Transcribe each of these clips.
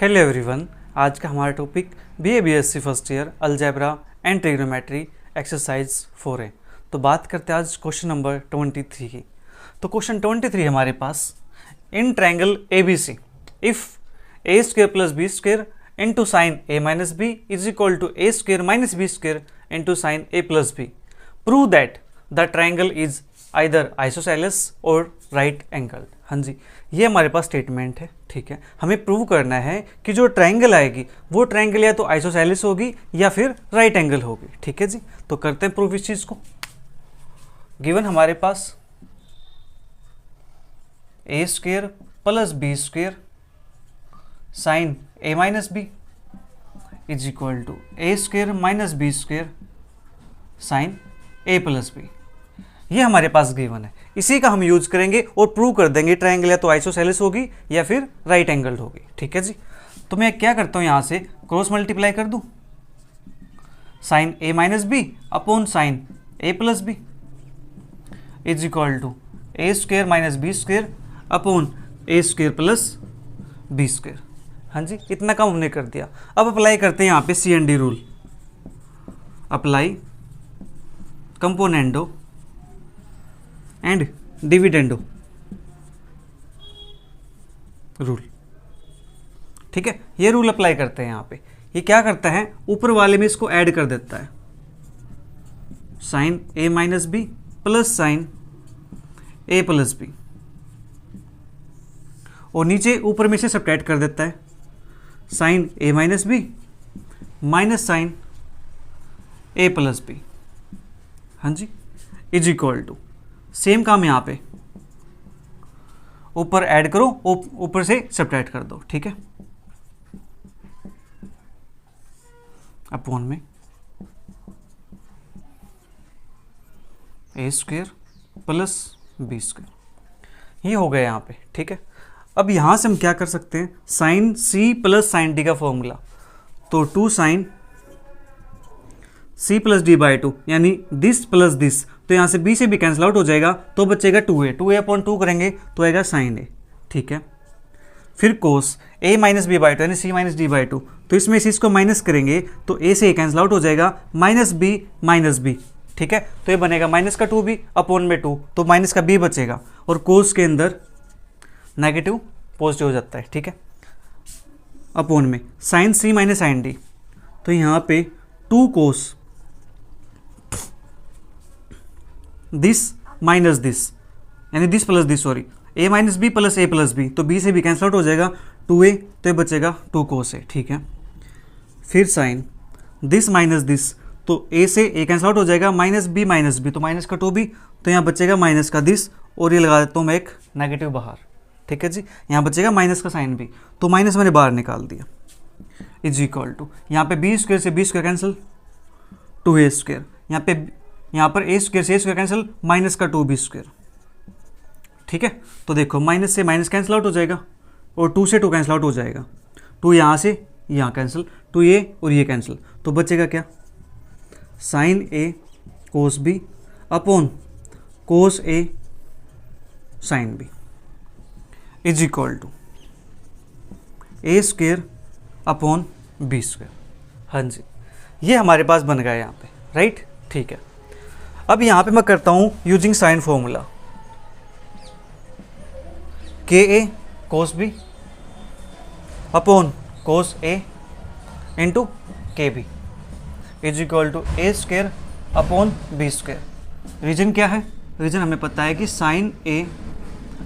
Hello everyone. आज का हमारा topic BA BSc first year algebra and trigonometry exercise 4 है। तो बात करते हैं आज क्वेश्चन नंबर 23 की। तो क्वेश्चन 23 हमारे पास, in triangle ABC if a square plus B square into sine A minus b is equal to A square minus B square into sine A plus b, prove that the triangle is either isosceles और right angle. हाँ जी, ये हमारे पास statement है। ठीक है, हमें prove करना है कि जो ट्रायंगल आएगी वो ट्रायंगल या तो आइसोसेलेस होगी या फिर राइट एंगल होगी। ठीक है जी, तो करते हैं प्रूव इस चीज को। गिवन हमारे पास a square plus B square sine A minus b is equal to A square minus B square sine A plus b, ये हमारे पास गिवन है। इसी का हम यूज करेंगे और प्रूव कर देंगे ट्रायंगल या तो आइसोसेलेस होगी या फिर राइट एंगल होगी। ठीक है जी, तो मैं क्या करता हूं, यहां से क्रॉस मल्टीप्लाई कर दूं, sine A minus B upon sine A plus B is equal to A square minus B square upon A square plus B square. हाँ जी, इतना काम हमने कर दिया। अब अप्लाई करते हैं यहाँ पे CND rule, apply componendo and dividendo rule. ठीक है, ये रूल अप्लाई करते हैं यहाँ पे। ये क्या करता है, ऊपर वाले में इसको ऐड कर देता है, साइन ए माइनस बी प्लस साइन ए प्लस बी, और नीचे ऊपर में से सब्ट्रैक्ट कर देता है, साइन ए माइनस बी माइनस साइन ए प्लस बी। हाँ जी, इज इक्वल टू, सेम काम यहाँ पे, ऊपर ऐड करो, ऊपर से सब्ट्रैक्ट कर दो। ठीक है, अपॉन में ए स्क्वायर प्लस बी स्क्वायर, ये हो गया यहाँ पे। ठीक है, अब यहाँ से हम क्या कर सकते हैं, sine C plus sine D का फॉर्मूला, तो 2 sine C plus D by 2 यानी दिस प्लस दिस, तो यहाँ से बी से भी कैंसिल आउट हो जाएगा, तो बचेगा 2a अपॉन 2 करेंगे तो आएगा साइन ए। ठीक है, फिर कोस a माइनस बी बाई 2 यानी c माइनस डी बाई 2, तो इसमें से इसको माइनस करेंगे तो a से कैंसिल आउट हो जाएगा, माइनस बी। ठीक है, तो ये बनेगा माइनस का 2b अपॉन में 2, तो माइनस का b बचेगा, और कोस के अंदर नेगेटिव पॉजिटिव हो जाता है। ठीक है, अपॉन में sine c minus sine D, तो यहाँ पे 2 कोस दिस माइनस दिस यानी this plus this, sorry, a minus B plus A plus B, तो b से भी कैंसिल आउट हो जाएगा, 2a, तो ये बचेगा 2 कोस ए। ठीक है, फिर साइन दिस माइनस दिस, तो a से a कैंसिल आउट हो जाएगा, माइनस बी, तो माइनस का 2b, तो यहाँ बचेगा माइनस का दिस, और ये लगा देता हूँ मैं एक नेगेटिव बाहर। ठीक है जी, यहाँ बचेगा माइनस का साइन b, तो माइनस मैंने बाहर निकाल दिया, इज इक्वल टू, यहाँ पे बी स्क्वायर से B square cancel, 2a square, यहाँ पर ए स्क्वायर से ए स्क्वायर कैंसिल, माइनस का 2b स्क्वायर। ठीक है, तो देखो माइनस से माइनस कैंसिल आउट हो जाएगा, और 2 से 2 कैंसिल आउट हो जाएगा, 2 यहाँ से यहाँ कैंसिल, 2 ये और ये कैंसिल, तो बचेगा क्या, sine A cos B upon cos A sine B is equal to A square upon B square. हाँ जी, ये हमारे पास बन गया यहाँ पे, राइट। ठीक है, अब यहाँ पे मैं करता हूँ यूजिंग साइन फॉर्मूला, के A cos B upon cos A into के B is equal to A square upon B square. Reason क्या है, रीजन हमें पता है कि sine A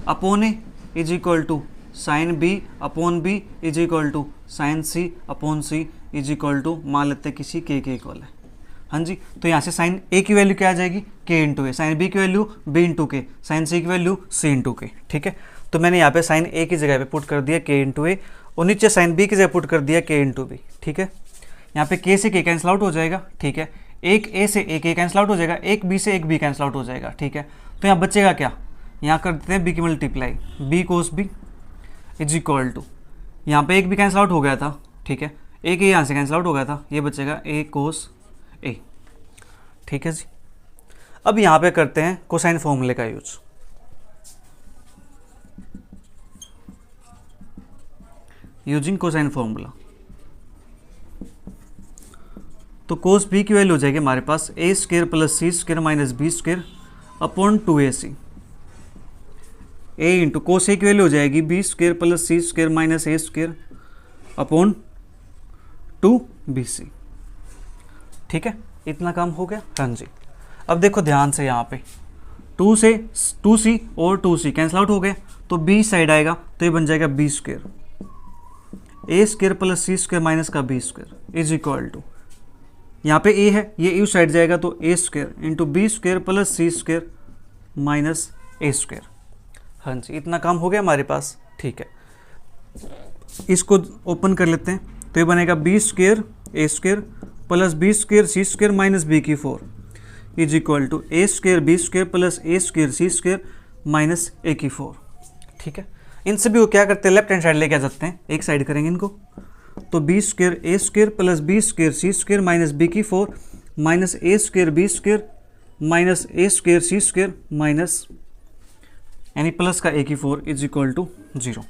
upon A is equal to sine B upon B is equal to sine C upon C is equal to, मान लेते हैं किसी के इक्वल है। हाँ जी, तो यहाँ से साइन ए की वैल्यू क्या आ जाएगी, के इंटू ए, साइन बी की वैल्यू बी इंटू के, साइन सी की वैल्यू सी इंटू के। ठीक है, तो मैंने यहाँ पे साइन ए की जगह पे पुट कर दिया के इंटू ए, और नीचे साइन बी की जगह पुट कर दिया के इंटू बी। ठीक है, यहाँ पे के से के कैंसिल आउट हो जाएगा। ठीक है, एक ए से एक ए कैंसिल आउट हो जाएगा, एक बी से एक बी कैंसिल आउट हो जाएगा। ठीक है, तो यहाँ बचेगा क्या, यहाँ कर देते हैं बी की multiply, B cos B is equal to, यहाँ पे एक भी कैंसिल आउट हो गया था। ठीक है, एक यहाँ से कैंसिल आउट हो गया था, ये बचेगा ए कोस ए। ठीक है जी, अब यहाँ पे करते हैं कोसाइन फॉर्मूले का यूज। Using cosine formula. तो कोस बी की वैल्यू हो जाएगी हमारे पास a square plus c square minus b square upon 2ac। A into cos a की वैल्यू हो जाएगी b square plus c square minus a square upon 2bc। ठीक है, इतना काम हो गया। हाँ जी, अब देखो ध्यान से, यहाँ पे 2c और 2c कैंसिल आउट हो गए, तो b साइड आएगा तो ये बन जाएगा b square, a square plus c square minus का b square is equal to, यहाँ पे a है, ये इस साइड जाएगा तो a square into b square plus c square minus a square. हाँ जी, इतना काम हो गया हमारे पास। ठीक है, इसको ओपन कर लेते हैं, तो ये बनेगा b square a square plus b square c square minus b की 4 is equal to a square b square plus a square c square minus a की 4। ठीक है, इन सभी को क्या करते हैं, लेफ्ट हैंड साइड लेके आ जाते हैं, एक साइड करेंगे इनको, तो B square a square plus b square c square minus b की 4 minus a square b square minus a square c square minus यानी प्लस का ए की 4 इज इक्वल टू 0।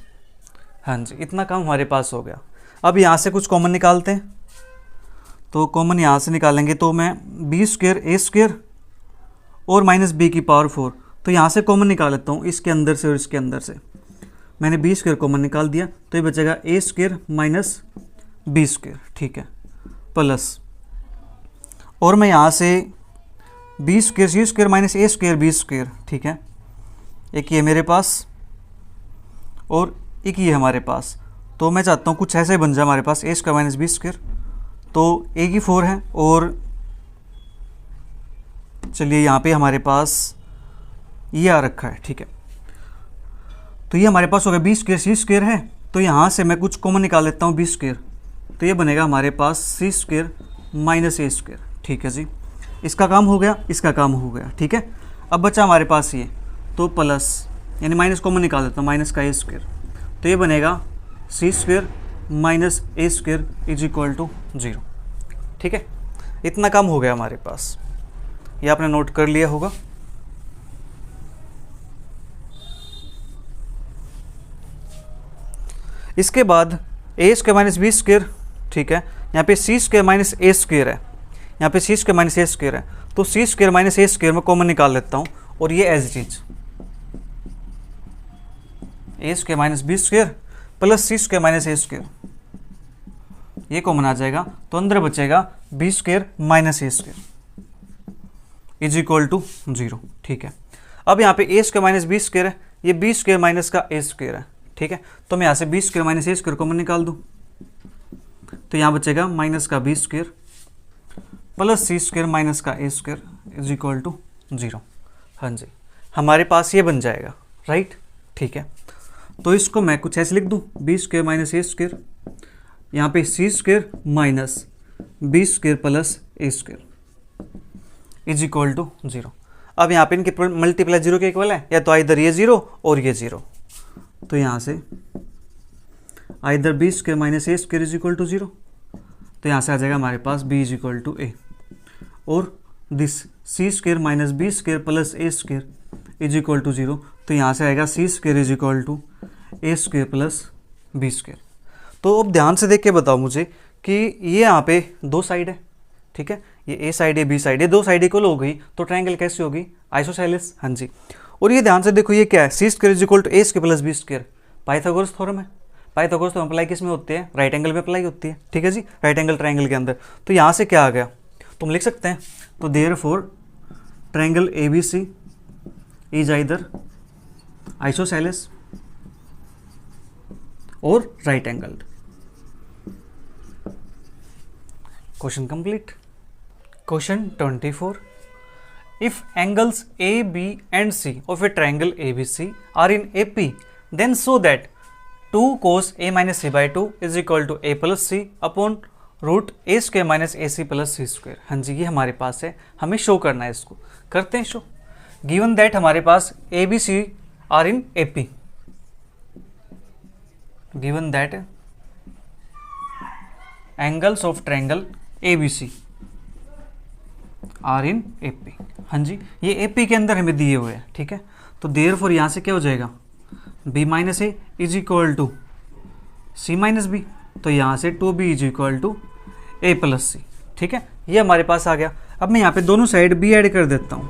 हाँ जी, इतना काम हमारे पास हो गया। अब यहाँ से कुछ कॉमन निकालते हैं, तो कॉमन यहाँ से निकालेंगे, तो मैं बी स्क्र ए स्क्र और माइनस बी की पावर 4, तो यहाँ से कॉमन निकाल लेता हूँ, इसके अंदर से और इसके अंदर से मैंने बी स्क्र कॉमन निकाल दिया, तो ये बचेगा ए स्क्र माइनस बी स्क्र। ठीक है, प्लस और मैं यहाँ से B square c square minus a square b square. ठीक है, एक ये मेरे पास और एक ये हमारे पास, तो मैं चाहता हूँ कुछ ऐसे ही बन जाए हमारे पास a square minus b square, तो ए की 4 है और चलिए यहाँ पे हमारे पास ये आ रखा है। ठीक है, तो ये हमारे पास हो गया बी स्क्र सी स्क्र है, तो यहाँ से मैं कुछ कॉमन निकाल लेता हूँ बी स्क्र, तो ये बनेगा हमारे पास सी स्क्र माइनस ए स्क्र। ठीक है जी, इसका काम हो गया, इसका काम हो गया। ठीक है, अब बचा हमारे पास ये, तो प्लस यानी माइनस कॉमन निकाल देता हूँ, माइनस का ए स्क्र, तो ये बनेगा c square minus a square is equal to 0। ठीक है, इतना काम हो गया हमारे पास, ये आपने नोट कर लिया होगा। इसके बाद a square minus b square. ठीक है, यहाँ पे c square minus a square है, यहाँ पे c square minus a square है, तो c square minus a square में कॉमन निकाल लेता हूँ, और ये एज चीज a square minus b square plus c square minus a square, ये कॉमन आ जाएगा, तो अंदर बचेगा b square minus a square is equal to 0। ठीक है, अब यहाँ पे ए स्क्र माइनस बी स्क्र है, ये बी स्क्र माइनस का ए स्क्र है। ठीक है, तो मैं यहाँ से B square minus a square common निकाल दूँ, तो यहाँ बचेगा माइनस का b square plus c square minus का ए स्क्र इज इक्वल टू 0। हाँ जी, हमारे पास ये बन जाएगा, राइट। ठीक है, तो इसको मैं कुछ ऐसे लिख दूँ, b square minus a square, यहाँ पे c square minus b square plus a square is equal to 0। अब यहाँ पे इनके मल्टीप्लाई 0 के इक्वल है, या तो आइदर ये 0 और ये 0, तो यहाँ से either b square minus a square is equal to 0, तो यहाँ से आ जाएगा हमारे पास b is equal to a, और this c square minus b square plus a square is equal to 0, तो यहाँ से आएगा c square is equal to a square plus b square. तो अब ध्यान से देख के बताओ मुझे कि ये यहाँ पे दो साइड है। ठीक है, ये ए साइड है बी साइड है, दो साइड इक्वल हो गई, तो ट्रायंगल कैसी होगी, आइसोसेलेस। हाँ जी, और ये ध्यान से देखो, ये क्या है, c square is equal to a square plus b square, Pythagoras theorem है। पाइथागोरस थ्योरम अप्लाई किस में होती है, राइट एंगल में अप्लाई होती है। ठीक है जी, राइट एंगल ट्रायंगल के अंदर। तो यहाँ से क्या आ गया, तुम लिख सकते हैं, तो therefore triangle ABC is either isosceles और right angled. Question complete. Question 24, if angles A, B and C of a triangle ABC are in AP, then show that 2 cos A minus C by 2 is equal to A plus C upon root A square minus AC plus C square. हाँ जी, ये हमारे पास है, हमें show करना है, इसको करते हैं शो। गिवन दैट हमारे पास ABC are in AP, given that angles of triangle ABC are in AP। हाँ जी, ये AP के अंदर हमें दिए हुए हैं। ठीक है, तो देयरफॉर यहाँ से क्या हो जाएगा, B minus A is equal to c minus b, तो यहाँ से 2b is equal to a plus c. ठीक है, ये हमारे पास आ गया। अब मैं यहाँ पे दोनों साइड b ऐड कर देता हूँ,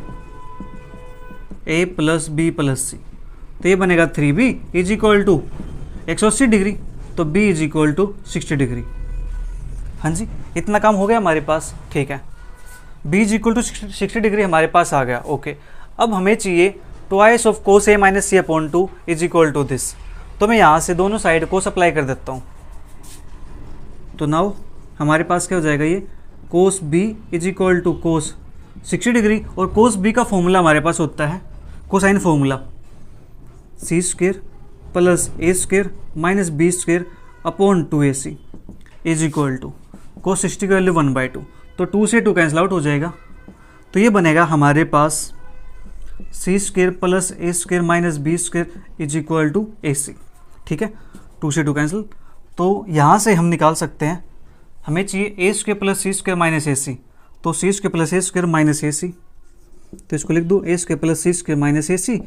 a प्लस बी प्लस सी, तो ये बनेगा 3b is equal to 180 degree, तो b is equal to 60 degree. हाँ जी, इतना काम हो गया हमारे पास। ठीक है, b is equal to 60 degree हमारे पास आ गया। ओके, अब हमें चाहिए twice of cos a minus C upon 2 is equal to this, तो मैं यहाँ से दोनों साइड को अप्लाई कर देता हूँ। तो नाउ हमारे पास क्या हो जाएगा, ये cos b is equal to cos 60 degree, और कोस b का फॉर्मूला हमारे पास होता है cosine formula c square plus a square minus b square upon 2ac is equal to cos 60 की वैल्यू 1/2, तो 2 से 2 कैंसिल आउट हो जाएगा, तो ये बनेगा हमारे पास c square plus a square minus b square is equal to ac। ठीक है, 2 से 2 कैंसिल, तो यहाँ से हम निकाल सकते हैं, हमें चाहिए a square plus C square minus ac, तो c square plus a square minus ac, तो इसको लिख दो a square plus C square minus ac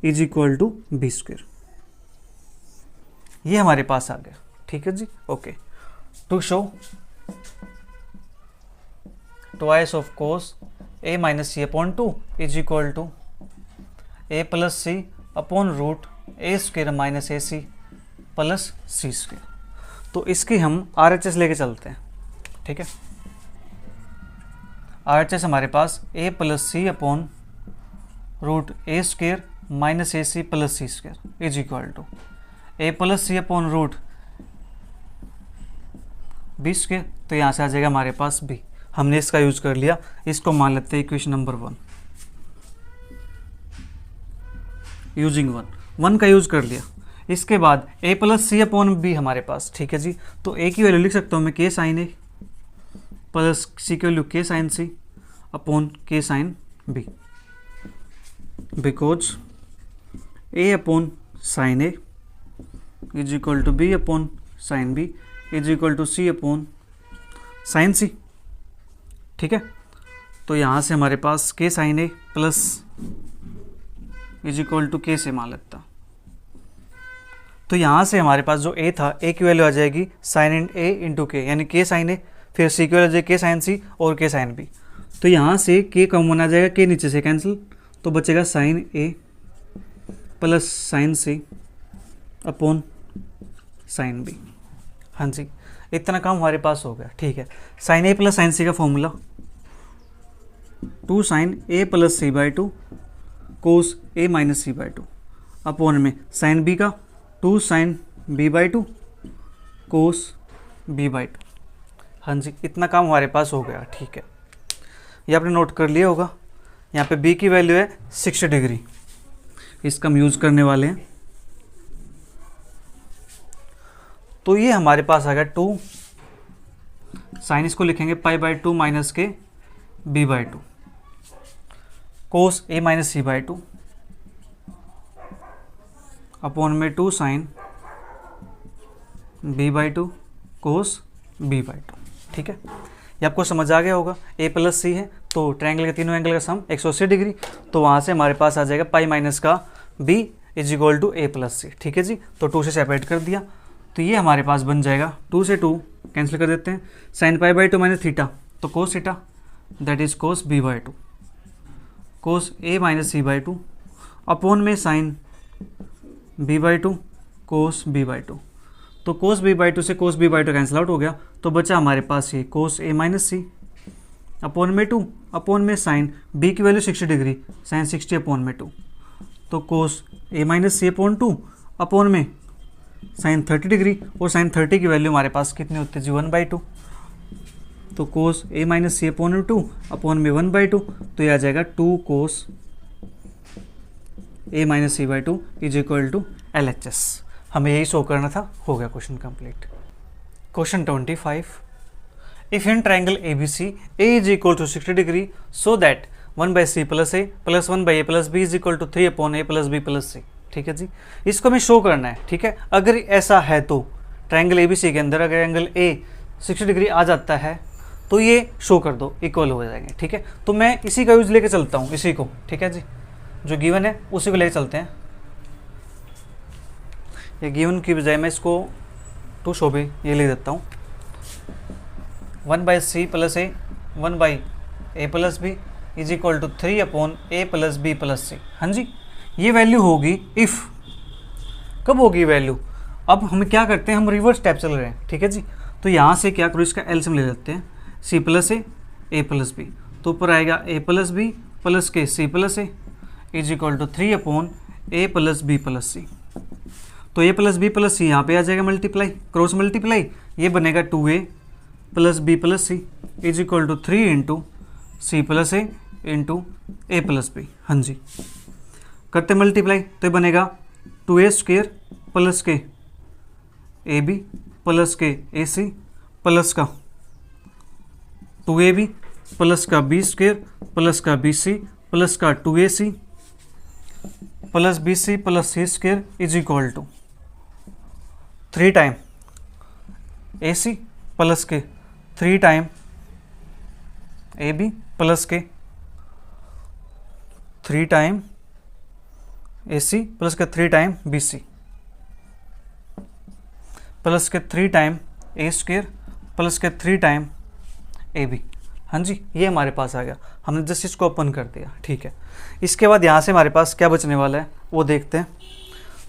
is equal to b square. ये हमारे पास आ गया। ठीक है जी, okay. To show twice of cos a minus C upon 2 is equal to a plus C upon root A square minus ac plus C square, तो इसकी हम RHS लेके चलते हैं। ठीक है, RHS हमारे पास a plus C upon root A square minus ac plus C square is equal to a plus C upon root B square, तो यहाँ से आ जाएगा हमारे पास b। हमने इसका यूज कर लिया, इसको मान लेते हैं इक्वेशन नंबर 1 यूजिंग 1 का यूज कर लिया। इसके बाद a plus C upon B हमारे पास। ठीक है जी, तो a की वैल्यू लिख सकता हूँ मैं k sine a plus C की value k sine c upon k sine b, because a upon sine a is equal to b upon sine b is equal to c upon sine c। ठीक है, तो यहाँ से हमारे पास k sine a plus is equal to k से मान लेता, तो यहाँ से हमारे पास जो a था, a की वैल्यू आ जाएगी साइन a इंटू के, यानी k साइन a, फिर c की वैल्यू आ जाएगी k साइन c और k साइन b, तो यहाँ से k कॉमन आ जाएगा, k नीचे से कैंसिल, तो बचेगा sine a plus sine c upon sine b। हाँ जी, इतना काम हमारे पास हो गया। ठीक है, sine a plus sine c का formula 2 sine a plus c/2 cos a minus c/2 upon में साइन b का 2 साइन b/2 कोस b/2। हाँ जी, इतना काम हमारे पास हो गया। ठीक है, ये आपने नोट कर लिया होगा। यहाँ पे b की वैल्यू है 60 डिग्री, इसका हम यूज करने वाले हैं, तो ये हमारे पास आ गया 2 साइन, इसको लिखेंगे π/2 माइनस के b/2 cos a minus c/2 upon में 2 साइन b/2 कोस b/2। ठीक है, ये आपको समझ आ गया होगा। a प्लस सी है, तो ट्रायंगल के तीनों एंगल का सम 180 डिग्री, तो वहाँ से हमारे पास आ जाएगा पाई माइनस का b is equal to a plus c. ठीक है जी, तो 2 से सेपरेट कर दिया, तो ये हमारे पास बन जाएगा 2 से 2 कैंसिल कर देते हैं, साइन π/2 माइनस थीटा, तो cos theta that is cos b/2 cos a minus c/2 upon में साइन b/2 कोस b/2, तो कोस b/2 से कोस b/2 कैंसिल आउट हो गया, तो बचा हमारे पास ये cos a minus C upon में 2 अपॉन में साइन b की वैल्यू 60 डिग्री, साइन 60 अपॉन में 2, तो cos a minus C upon 2 upon में साइन 30 डिग्री, और साइन 30 की वैल्यू हमारे पास कितनी होती है जी 1/2, तो cos a minus C upon 2 upon में 1/2, तो ये आ जाएगा 2 cos a minus c/2 is equal to LHS। हमें यही शो करना था, हो गया question complete. Question 25, if in triangle ABC A is equal to 60 degree so that 1/c plus a plus 1/a plus b is equal to 3 upon a plus b plus c। ठीक है जी, इसको हमें show करना है। ठीक है, अगर ऐसा है तो ट्रायंगल ABC के अंदर अगर एंगल A 60 डिग्री आ जाता है तो ये शो कर दो, इक्वल हो जाएंगे। ठीक है, तो मैं इसी का यूज लेके चलता हूँ, इसी को। ठीक है जी, जो गिवन है उसी को लेके चलते हैं, ये गिवन की बजाय मैं इसको टू शोभे ये लिख देता हूँ 1/c plus a 1/a plus B is equal to 3/a plus B plus c. हाँ जी, ये वैल्यू होगी इफ़, कब होगी वैल्यू, अब हम क्या करते हैं, हम रिवर्स स्टेप चल रहे हैं, ठीक है जी। तो यहाँ से क्या करो, इसका एलसीएम ले लेते हैं, c प्लस ए प्लस बी, तो ऊपर आएगा a प्लस बी प्लस के c plus a is equal to 3/a plus B plus सी। तो a plus B plus c यहाँ पे आ जाएगा मल्टीप्लाई, क्रॉस मल्टीप्लाई, ये बनेगा 2a plus B plus C is equal to 3 into C plus A into A plus B. हाँ जी, करते multiply तो ये बनेगा 2a स्क्वेयर प्लस के ए बी प्लस के ए सी प्लस का 2ab प्लस का बी स्क्वेयर प्लस का बी सी प्लस का 2ac plus B C plus C square is equal to 3 time A C plus के 3 टाइम ए बी प्लस के 3 time A C plus के 3 time B C plus के 3 time ए square plus के 3 time A B. हाँ जी, ये हमारे पास आ गया, हमने जस्ट इसको ओपन कर दिया, ठीक है। इसके बाद यहाँ से हमारे पास क्या बचने वाला है वो देखते हैं।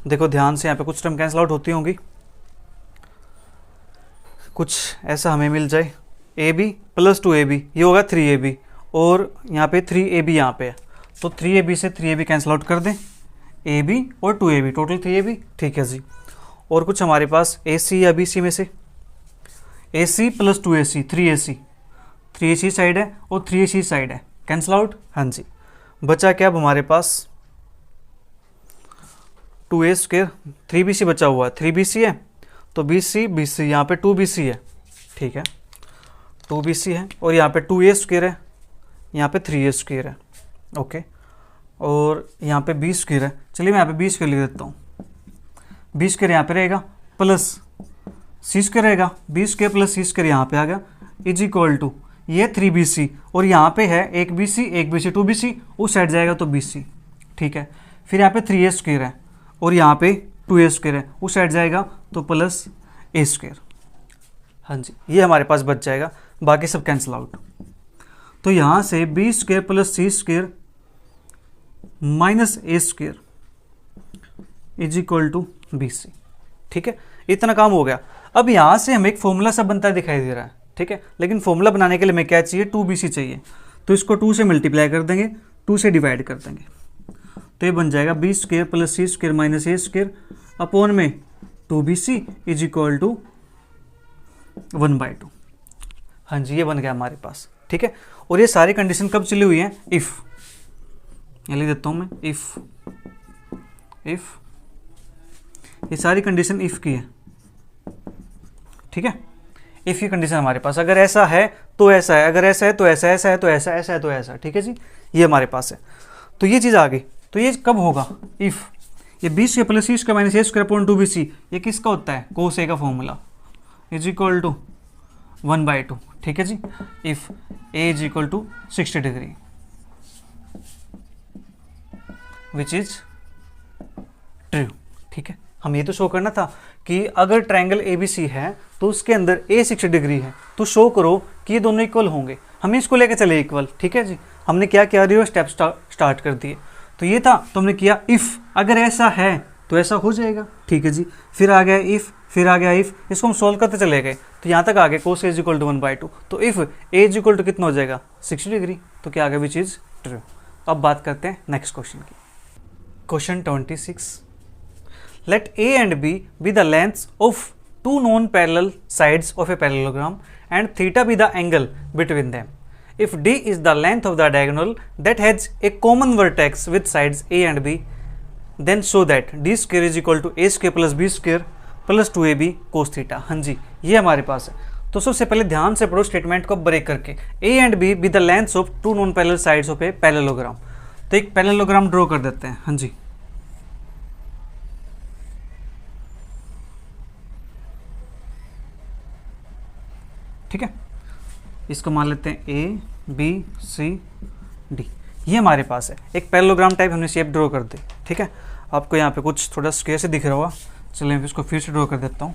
देखो ध्यान से, यहाँ पे कुछ टर्म कैंसिल आउट होती होंगी, कुछ ऐसा हमें मिल जाए ए बी प्लस 2ab, ये होगा 3ab, और यहाँ पे 3ab यहाँ पे है, तो 3ab से 3ab कैंसिल आउट कर दें, ab और 2ab टोटल 3ab, ठीक है जी। और कुछ हमारे पास AC या BC में से AC plus 2AC 3AC side है और 3AC साइड है, कैंसिल आउट। हाँ जी, बचा क्या अब हमारे पास 2a स्क्वेयर, 3BC बचा हुआ है, 3BC है, तो BC यहाँ पे 2BC है, ठीक है, 2BC है, और यहाँ पे 2a स्क्वेयर है, यहाँ पे 3a स्क्वेयर है, ओके, और यहाँ पे b स्क्वेयर है। चलिए मैं यहाँ पे b स्क्वेयर लिख देता हूँ, बी स्क्वेयर यहाँ पे रहेगा प्लस सी स्क्वेयर रहेगा, B square plus C square यहाँ पे आ गया इज इक्वल टू ये 3BC, और यहाँ पे है एक BC 2BC, उस साइड जाएगा तो BC, ठीक है। फिर यहाँ पे 3a स्क्वेयर है और यहाँ पे 2a स्क्वेयर है, उस साइड जाएगा तो प्लस a स्क्वेयर। हाँ जी, ये हमारे पास बच जाएगा, बाकी सब कैंसिल आउट। तो यहाँ से B square plus C square minus a square is equal to BC, ठीक है, इतना काम हो गया। अब यहाँ से हमें एक फॉर्मूला सब बनता दिखाई दे रहा है, ठीक है, लेकिन फॉर्मूला बनाने के लिए हमें क्या चाहिए, 2BC चाहिए, तो इसको 2 से मल्टीप्लाई कर देंगे, 2 से डिवाइड कर देंगे, तो ये बन जाएगा बी स्क्वेयर प्लस सी स्क्वेयर माइनस ए स्क्वेयर अपॉन में 2BC इज इक्वल टू 1/2। हाँ जी, ये बन गया हमारे पास, ठीक है। और ये सारी कंडीशन कब चली हुई है, इफ़, ये लिख देता हूँ मैं, इफ़ ये सारी कंडीशन इफ़ की है, ठीक है। इफ़ की कंडीशन हमारे पास, अगर ऐसा है तो ऐसा है, अगर ऐसा है तो ऐसा, ऐसा है तो ऐसा, ऐसा है तो ऐसा, ठीक है जी, ये हमारे पास है। तो ये चीज़ आ गई, तो ये कब होगा, इफ़ ये बी स्क्वायर प्लस सी स्क्वायर माइनस ए स्क्वायर अपॉन 2BC, ये किसका होता है, कोस ए का फॉर्मूला इज इक्वल टू 1/2, ठीक है जी। If a is equal to 60 degree which is true, ठीक है। हमें ये तो शो करना था कि अगर ट्रायंगल ABC है तो उसके अंदर A 60 डिग्री है, तो शो करो कि ये दोनों इक्वल होंगे, हमें इसको लेकर चले इक्वल, ठीक है जी। हमने क्या किया, रिवर्स स्टेप स्टार्ट कर दिए, तो ये था, तो हमने किया इफ़ अगर ऐसा है तो ऐसा हो जाएगा, ठीक है जी। फिर आ गया इफ़, फिर आ गया इफ़, इसको हम सोल्व करते चले गए, तो यहाँ तक आ गए cos A is equal to 1/2, तो if A is equal to कितना हो जाएगा 60 डिग्री, तो क्या आ गया विच इज ट्रू। अब बात करते हैं नेक्स्ट क्वेश्चन की। Question 26, let A and B be the lengths of two non-parallel sides of a parallelogram and theta be the angle between them. If D is the length of the diagonal that has a common vertex with sides A and B, then show that D square is equal to A square plus B square plus 2AB cos theta। हाँ जी, ये हमारे पास है। तो सबसे पहले ध्यान से पढ़ो स्टेटमेंट को ब्रेक करके, A and B be the lengths of two non-parallel sides of a parallelogram। तो एक पैरेललोग्राम ड्रॉ कर देते हैं, हाँ जी। ठीक है, इसको मान लेते हैं A B C D, ये हमारे पास है। एक पैरेललोग्राम टाइप हमने शेप ड्रॉ कर दी, ठीक है। आपको यहाँ पे कुछ थोड़ा स्क्वायर से दिख रहा होगा, चलिए मैं इसको फिर से ड्रॉ कर देता हूँ।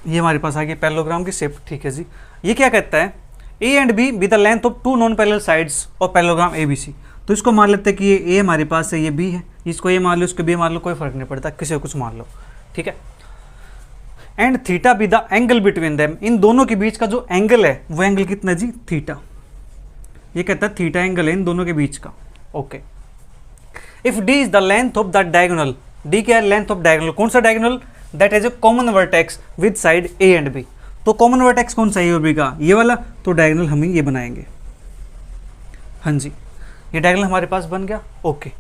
ये हमारे पास आ गया पैरेललोग्राम की शेप, ठीक है जी। ये क्या कहता है, A and B with the length of two non parallel sides of parallelogram A B C. तो इसको मान लेते हैं कि ये ए हमारे पास है, ये बी है, इसको ए मान लो, इसको बी मान लो, कोई फर्क नहीं पड़ता, किसी को कुछ मान लो, ठीक है। And theta b the angle between them, इन दोनों के बीच का जो एंगल है वो एंगल कितना जी, थीटा। ये कहता है थीटा एंगल है इन दोनों के बीच का, okay. If D is the length of the diagonal, D क्या है, लेंथ ऑफ डायगोनल, कौन सा diagonal, that is a common vertex with side A and B. तो कॉमन वर्टेक्स कौन सा है और बी का, ये वाला, तो डायगोनल हम ये बनाएंगे, हाँ जी, ये डायगोनल हमारे पास बन गया, okay.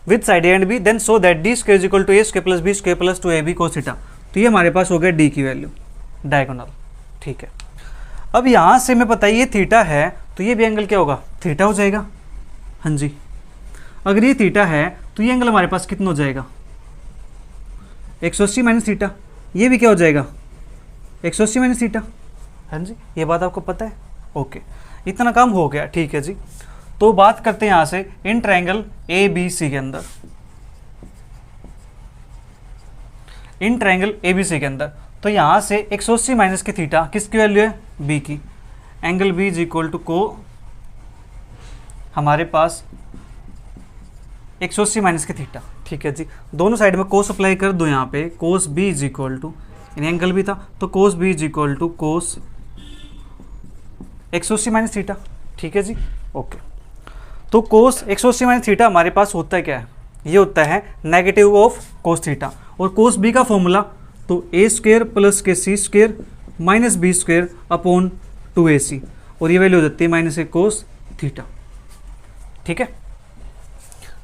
With side A and B, then so that D square is equal to A square plus B square plus 2ab cos theta. तो ये हमारे पास हो गया डी की वैल्यू, डायगोनल, ठीक है। अब यहाँ से मैं पता है ये थीटा है, तो ये भी एंगल क्या होगा, थीटा हो जाएगा, हाँ जी। अगर ये थीटा है तो ये एंगल हमारे पास कितना हो जाएगा, 180 माइनस थीटा। ये भी क्या हो जाएगा, 180 माइनस थीटा, हाँ जी। ये बात आपको पता है, ओके। इतना काम हो गया, ठीक है जी। तो बात करते हैं यहाँ से इन ट्रायंगल ए बी सी के अंदर, इन ट्रायंगल ए बी सी के अंदर, तो यहाँ से 180 माइनस की थीटा किसकी वैल्यू है, बी की। Angle B is equal to को हमारे पास 180 माइनस की थीटा, ठीक है जी। दोनों साइड में कोस अप्लाई कर दो, यहाँ पे cos B is equal to, angle भी था तो cos B is equal to cos 180 minus theta, ठीक है जी, ओके। तो कोस 180 माइनस थीटा हमारे पास होता है क्या है, ये होता है नेगेटिव ऑफ कोस थीटा। और कोस बी का फॉर्मूला तो ए स्क्वेयर प्लस के c square minus b square upon 2ac, और ये वैल्यू हो जाती है माइनस ए कोस थीटा, ठीक है,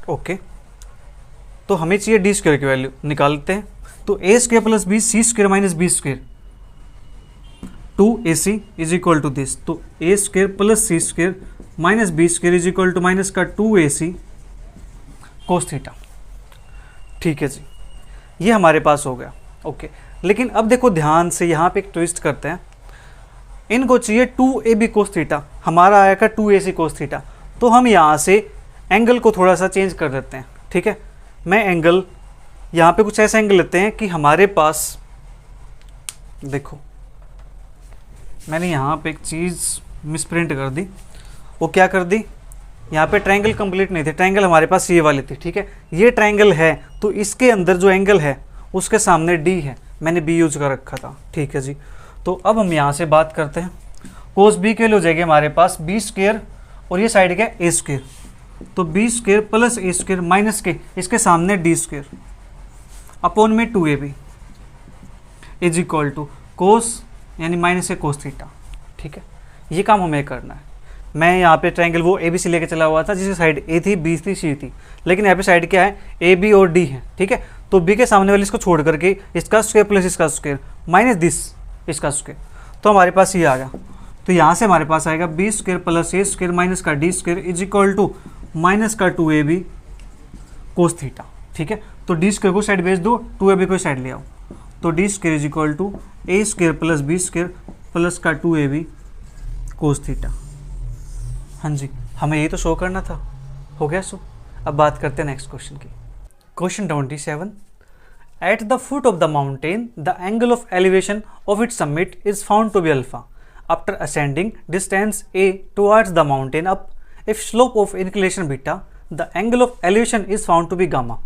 ओके। तो हमें चाहिए डी स्क्वेयर की वैल्यू, निकालते हैं। तो a square plus B c square minus b square 2ac is equal to this, तो a square plus C square minus b square is equal to minus का 2ac कोस थीटा, ठीक है जी। ये हमारे पास हो गया, ओके। लेकिन अब देखो ध्यान से, यहाँ पे एक ट्विस्ट करते हैं, इनको चाहिए 2ab कोस थीटा, हमारा आएगा 2ac कोस थीटा। तो हम यहाँ से एंगल को थोड़ा सा चेंज कर देते हैं, ठीक है। मैं एंगल यहाँ पे कुछ ऐसा एंगल लेते हैं कि हमारे पास, देखो मैंने यहाँ पे एक चीज़ मिसप्रिंट कर दी, वो क्या कर दी, यहाँ पे ट्रायंगल कंप्लीट नहीं थे, ट्रायंगल हमारे पास ये वाली थी, ठीक है। ये ट्रायंगल है तो इसके अंदर जो एंगल है उसके सामने डी है, मैंने बी यूज कर रखा था, ठीक है जी। तो अब हम यहाँ से बात करते हैं, कोस बी के लिए हो जाएगी हमारे पास बी स्क्वेयर, और ये साइड क्या ए स्क्वेयर, तो B square plus a square minus के इसके सामने डी स्क्वेयर अपॉन में 2ab इज इक्वल टू कोस यानी माइनस ए कोस थीटा, ठीक है। ये काम हमें करना है। मैं यहाँ पे ट्रायंगल वो ए बी सी लेके चला हुआ था, जिसकी साइड ए थी, बी थी, सी थी, लेकिन यहाँ पे साइड क्या है, ए बी और डी है, ठीक है। तो बी के सामने वाले इसको छोड़ करके इसका स्क्वायर प्लस इसका स्क्वायर माइनस दिस इसका स्क्वायर, तो हमारे पास ये आ गया। तो यहाँ से हमारे पास आएगा B square plus A square minus का D square is equal to minus का 2ab कोस थीटा, ठीक है। तो डी स्क्वायर को साइड भेज दो, 2ab को साइड ले आओ, तो D square is equal to A square plus B square plus का 2ab कोस थीटा, हाँ जी। हमें ये तो शो करना था, हो गया शो। अब बात करते हैं नेक्स्ट क्वेश्चन की। Question 27, at the foot of the mountain the angle of elevation of its summit is found to be alpha after ascending distance a towards the mountain up, if slope of inclination beta the angle of elevation is found to be gamma,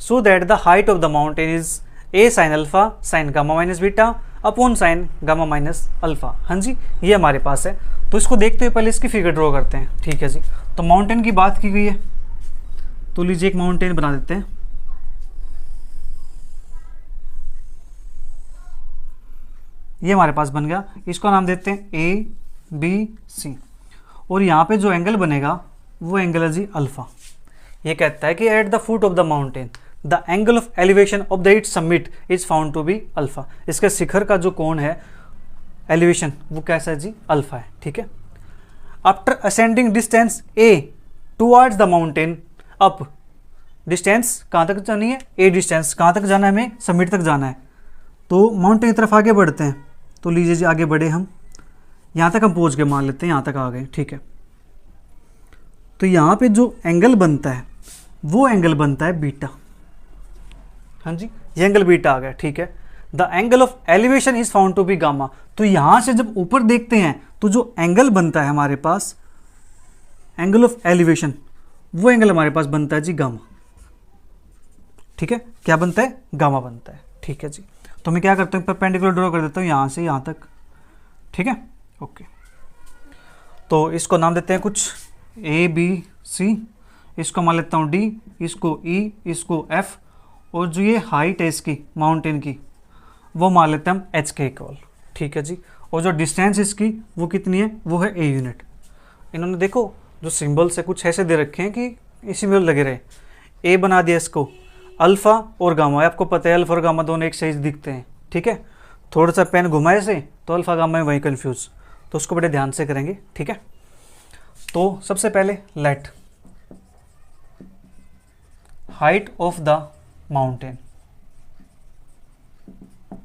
so that the height of the mountain is a sine alpha sine gamma minus beta upon sine gamma minus alpha, हाँ जी। ये हमारे पास है, तो इसको देखते हुए पहले इसकी फिगर ड्रॉ करते हैं, ठीक है जी। तो माउंटेन की बात की गई है, तो लीजिए एक माउंटेन बना देते हैं। ये हमारे पास बन गया, इसको नाम देते हैं ए बी सी, और यहाँ पे जो एंगल बनेगा वो एंगल है जी अल्फा। ये कहता है कि at the foot of the mountain the angle of elevation of the its summit is found to be alpha. इसके शिखर का जो कोण है एलिवेशन वो कैसा है जी, अल्फा है, ठीक है। After ascending distance A towards the mountain up, distance कहाँ तक जानी है, ए डिस्टेंस कहाँ तक जाना है, हमें समिट तक जाना है। तो माउंटेन की तरफ आगे बढ़ते हैं, तो लीजिए जी आगे बढ़े हम, यहाँ तक हम पहुँच गए, मान लेते हैं यहाँ तक आ गए, ठीक है। तो यहाँ पे जो एंगल बनता है वो एंगल बनता है बीटा, हाँ जी। ये एंगल बीटा आ गया, ठीक है। The angle of elevation is found to be gamma. तो यहां से जब ऊपर देखते हैं तो जो एंगल बनता है हमारे पास, एंगल ऑफ एलिवेशन, वो एंगल हमारे पास बनता है जी गामा। ठीक है, क्या बनता है? गामा बनता है। ठीक है जी, तो मैं क्या करता हूँ, परपेंडिकुलर ड्रॉ कर देता हूँ यहां से यहां तक। ठीक है, ओके। तो इसको नाम देते हैं कुछ ए बी सी, इसको मान लेता हूँ डी, इसको ई, इसको एफ, और जो ये हाइट है इसकी माउंटेन की वो मान लेते हैं हम एच के इक्वल। ठीक है जी, और जो डिस्टेंस इसकी वो कितनी है, वो है ए यूनिट। इन्होंने देखो जो सिंबल्स है कुछ ऐसे दे रखे हैं कि इसी में लगे रहे। ए बना दिया इसको, अल्फ़ा और गामा, आपको पता है अल्फ़ा और गामा दोनों एक साइज दिखते हैं। ठीक है, थोड़ा सा पेन घुमाए से तो अल्फ़ा गामा में वही कन्फ्यूज़, तो उसको बड़े ध्यान से करेंगे। ठीक है, तो सबसे पहले let height of the mountain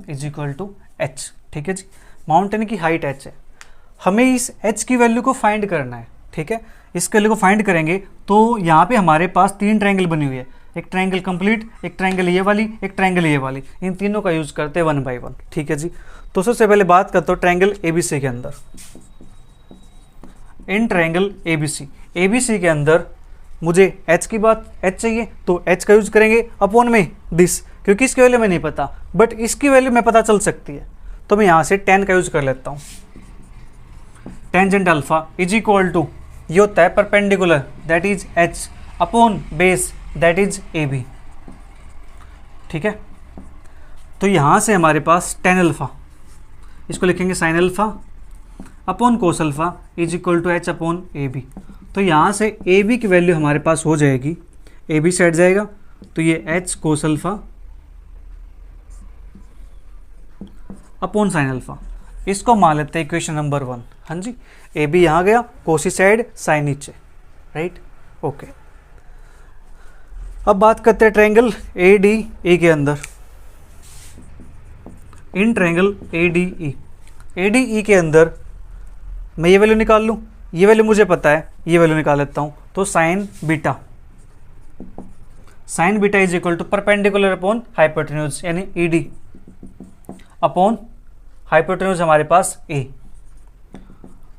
is equal to H. ठीक है जी, माउंटेन की हाइट एच है, हमें इस एच की वैल्यू को फाइंड करना है। ठीक है, इसके वैल्यू को फाइंड करेंगे तो यहाँ पे हमारे पास 3 ट्रायंगल बनी हुई है, एक ट्रायंगल कंप्लीट, एक ट्रायंगल ये वाली, एक ट्रायंगल ये वाली, इन तीनों का यूज करते हैं 1 बाय 1। ठीक है जी, तो सबसे पहले बात करते हो ट्रायंगल एबीसी के अंदर। इन ट्रायंगल एबीसी के अंदर मुझे एच की बात, एच चाहिए तो एच का यूज करेंगे अपॉन में दिस, क्योंकि इसकी वैल्यू में नहीं पता बट इसकी वैल्यू में पता चल सकती है, तो मैं यहाँ से 10 का यूज कर लेता हूँ। Tangent alpha is equal to, ये होता है perpendicular that is H upon base that is A B. ठीक है, तो यहाँ से हमारे पास टेन अल्फा, इसको लिखेंगे sine alpha upon cos alpha is equal to H upon A B. तो यहाँ से ए बी की वैल्यू हमारे पास हो जाएगी, ए बी से हट जाएगा तो ये एच कोस अल्फा अपॉन साइन अल्फा, इसको मान लेते हैं इक्वेशन नंबर 1। हाँ जी, ए बी यहाँ गया, कोसी साइड, साइन नीचे, राइट, ओके। अब बात करते हैं ट्रायंगल ए डी ई के अंदर। In triangle A D E के अंदर मैं ये वैल्यू निकाल लूँ, ये वैल्यू मुझे पता है, ये वैल्यू निकाल लेता हूँ। तो sine beta is equal to perpendicular upon hypotenuse, यानी ई डी अपॉन हाइपोटेन्यूज हमारे पास ए।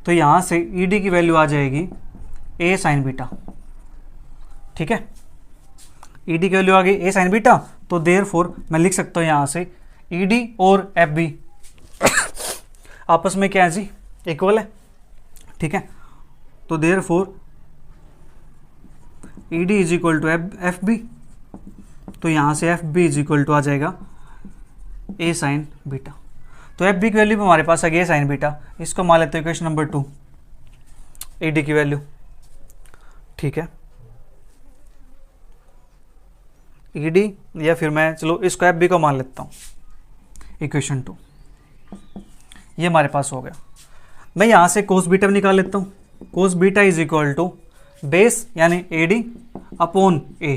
तो यहाँ से ई डी की वैल्यू आ जाएगी ए साइन बीटा। ठीक है, ई डी की वैल्यू आ गई ए साइन बीटा, तो देयरफॉर मैं लिख सकता हूँ यहाँ से ई डी और एफ बी आपस में क्या है जी, इक्वल है। ठीक है, तो therefore E D is equal to F B, तो यहाँ से F B is equal to आ जाएगा ए साइन बीटा। तो एफ बी की वैल्यू हमारे पास आ गई ए साइन बीटा, इसको मान लेते हैं इक्वेशन नंबर 2 ए डी की वैल्यू। ठीक है, ई डी या फिर मैं चलो इसको एफ बी को मान लेता हूँ इक्वेशन 2, ये हमारे पास हो गया। मैं यहाँ से कोस बीटा निकाल लेता हूँ, cos beta is equal to base यानी ए डी अपॉन ए।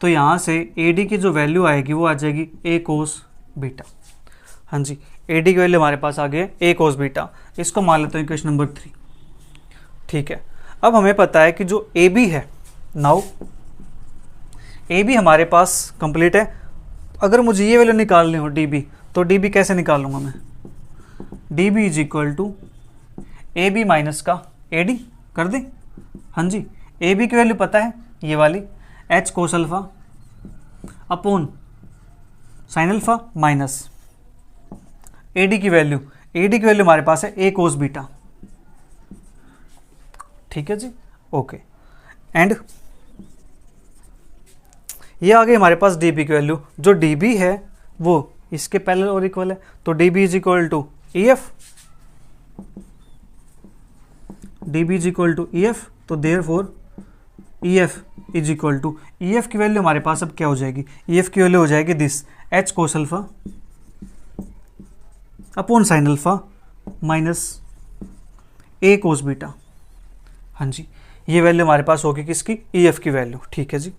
तो यहाँ से ए डी की जो वैल्यू आएगी वो आ जाएगी ए कोस बीटा। हाँ जी, ए डी की वैल्यू हमारे पास आ गई ए कोस बीटा, इसको मान लेता हूँ इक्वेशन नंबर 3। ठीक है, अब हमें पता है कि जो ए बी है, नाउ ए बी हमारे पास कंप्लीट है। अगर मुझे ये वैल्यू निकालनी हो डी बी, तो डी बी कैसे निकालूंगा मैं, D B is equal to A B minus का ए डी कर दें। हाँ जी, ए बी की वैल्यू पता है ये वाली H cos alpha upon sine alpha minus A D की वैल्यू, ए डी की वैल्यू हमारे पास है ए कोस बीटा। ठीक है जी, ओके। एंड ये आ गई हमारे पास डी बी की वैल्यू, जो डी बी है वो इसके पैरेलल और इक्वल है, तो D B is equal to E F, D B is equal to E F. तो therefore E F is equal to, E F की वैल्यू हमारे पास अब क्या हो जाएगी, ई एफ की वैल्यू हो जाएगी this H cos alpha upon sine alpha minus A cos beta. हाँ जी, ये वैल्यू हमारे पास होगी किसकी, ई एफ की वैल्यू। ठीक है जी,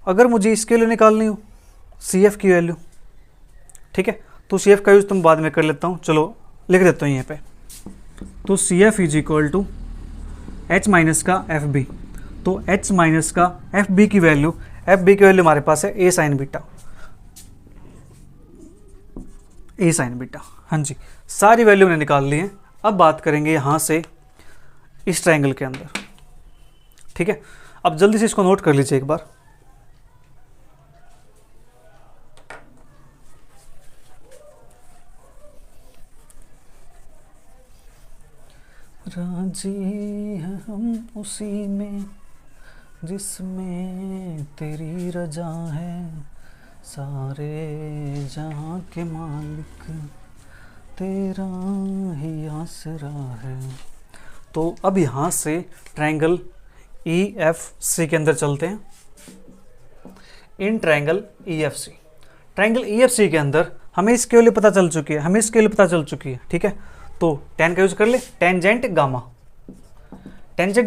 अगर मुझे इसके वैल्यू निकालनी हो सी एफ की वैल्यू, ठीक है, तो सी एफ का यूज तुम बाद में कर लेता हूँ, चलो लिख देता हूँ यहाँ पे। तो C F is equal to H minus का एफ बी, तो एच माइनस का एफ बी की वैल्यू, एफ बी की वैल्यू हमारे पास है A sine beta. A sine beta. हाँ जी, सारी वैल्यू मैंने निकाल ली है। अब बात करेंगे यहाँ से इस ट्रायंगल के अंदर, ठीक है। अब जल्दी से इसको नोट कर लीजिए एक बार। राजी हैं हम उसी में जिसमें तेरी रजा है, सारे जहां के मालिक तेरा ही आसरा है। तो अब यहाँ से ट्रायंगल EFC के अंदर चलते हैं। इन ट्रायंगल EFC के अंदर हमें इसके वैल्यू पता चल चुकी है, ठीक है। तो tan का यूज कर ले, tangent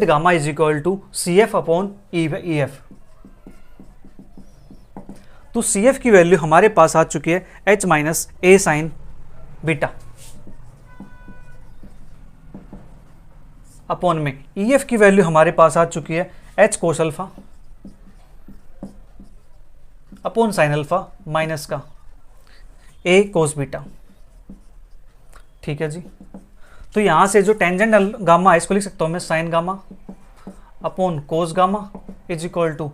gamma is equal to CF अपॉन EF। तो CF की वैल्यू हमारे पास आ चुकी है H minus A sine beta upon में EF की वैल्यू हमारे पास आ चुकी है H cos alpha upon sine alpha minus का A कोस बीटा, ठीक है जी। तो यहां से जो टेंजेंट गामा है इसको लिख सकता हूं मैं sine gamma upon cos gamma is equal to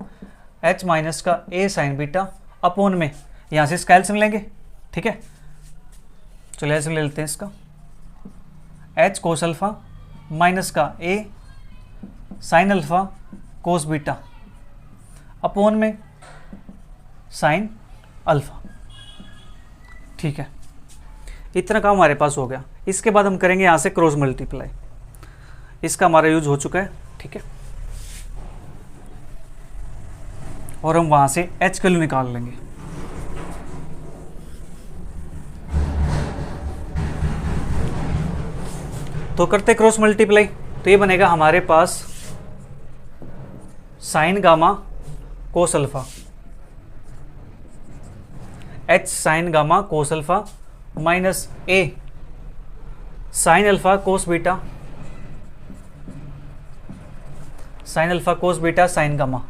H minus का A साइन बीटा अपॉन में, यहां से इसका एलसीएम लेंगे, ठीक है। चलिए एलसीएम ले लेते हैं इसका, H कोस अल्फा माइनस का A sine alpha cos beta upon में साइन अल्फा, ठीक है। इतना काम हमारे पास हो गया। इसके बाद हम करेंगे यहाँ से क्रॉस मल्टीप्लाई, इसका हमारा यूज हो चुका है, ठीक है। और हम वहाँ से H का वैल्यू निकाल लेंगे। तो करते क्रॉस मल्टीप्लाई, तो ये बनेगा हमारे पास sine gamma cos alpha, H sine gamma cos alpha minus A sine alpha cos beta sine gamma,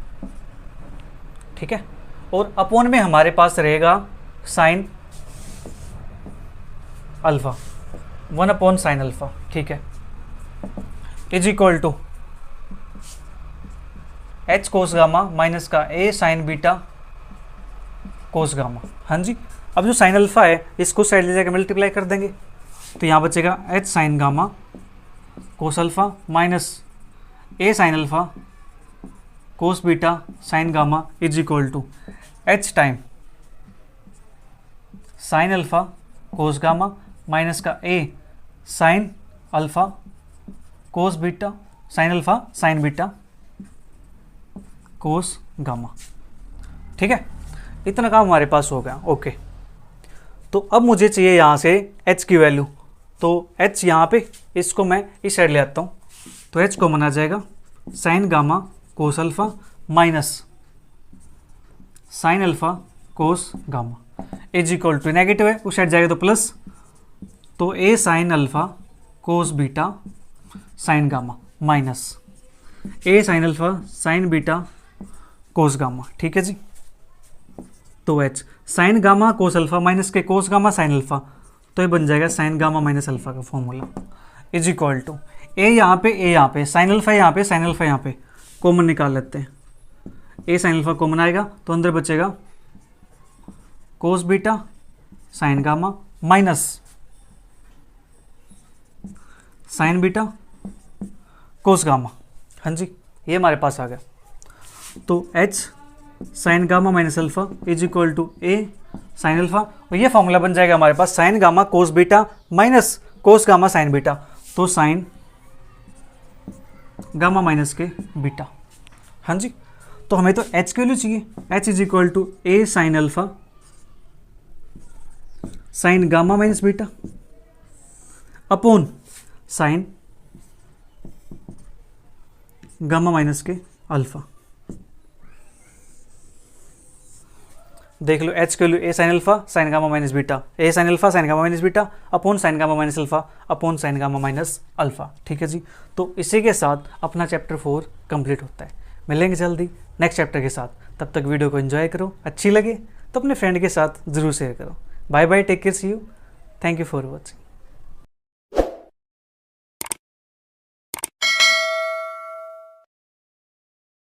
ठीक है। और अपॉन में हमारे पास रहेगा sine alpha 1 upon sine alpha, ठीक है, is equal to H cos gamma minus का A sine beta cos gamma. हाँ जी, अब जो साइन अल्फा है इसको साइड ले जाकर मल्टीप्लाई कर देंगे, तो यहाँ बचेगा H sine gamma cos alpha minus A sine alpha cos beta sine gamma is equal to H time sine alpha cos gamma minus का A sine alpha cos beta sine alpha sine beta cos gamma, ठीक है। इतना काम हमारे पास हो गया, okay. तो अब मुझे चाहिए यहाँ से H की वैल्यू, तो H यहाँ पे इसको मैं इस साइड ले आता हूँ, तो H कॉमन आ जाएगा sine gamma cos alpha minus sine alpha cos gamma is equal to, negative है उस साइड जाएगा तो प्लस, तो A sine alpha cos beta sine gamma minus A sine alpha sine beta cos gamma, ठीक है जी। तो H sine gamma cos alpha minus के कोस गामा साइन अल्फा, तो ये बन जाएगा साइन गामा माइनस अल्फा का formula is equal to A यहाँ पे साइन अल्फा यहाँ पे साइन अल्फा यहाँ पे कॉमन निकाल लेते हैं। A साइन अल्फा कॉमन आएगा तो अंदर बचेगा cos beta sine gamma minus sine beta cos gamma. हाँ जी, ये हमारे पास आ गया। तो H sine gamma minus alpha is equal to A sine alpha, और ये फॉर्मूला बन जाएगा हमारे पास sine gamma cos beta minus cos gamma sine beta, तो साइन गामा माइनस के बीटा। हाँ जी, तो हमें तो H की वैल्यू चाहिए, H is equal to A sine alpha sine gamma minus beta upon sine gamma minus के अल्फा। देख लो H की value A sine alpha sine gamma minus beta, A sine alpha sine gamma minus beta upon sine gamma minus alpha upon sine gamma minus alpha, ठीक है जी। तो इसी के साथ अपना चैप्टर 4 कंप्लीट होता है। मिलेंगे जल्दी नेक्स्ट चैप्टर के साथ, तब तक वीडियो को एंजॉय करो, अच्छी लगे तो अपने फ्रेंड के साथ ज़रूर शेयर करो। Bye bye, take care, see you, thank you for watching.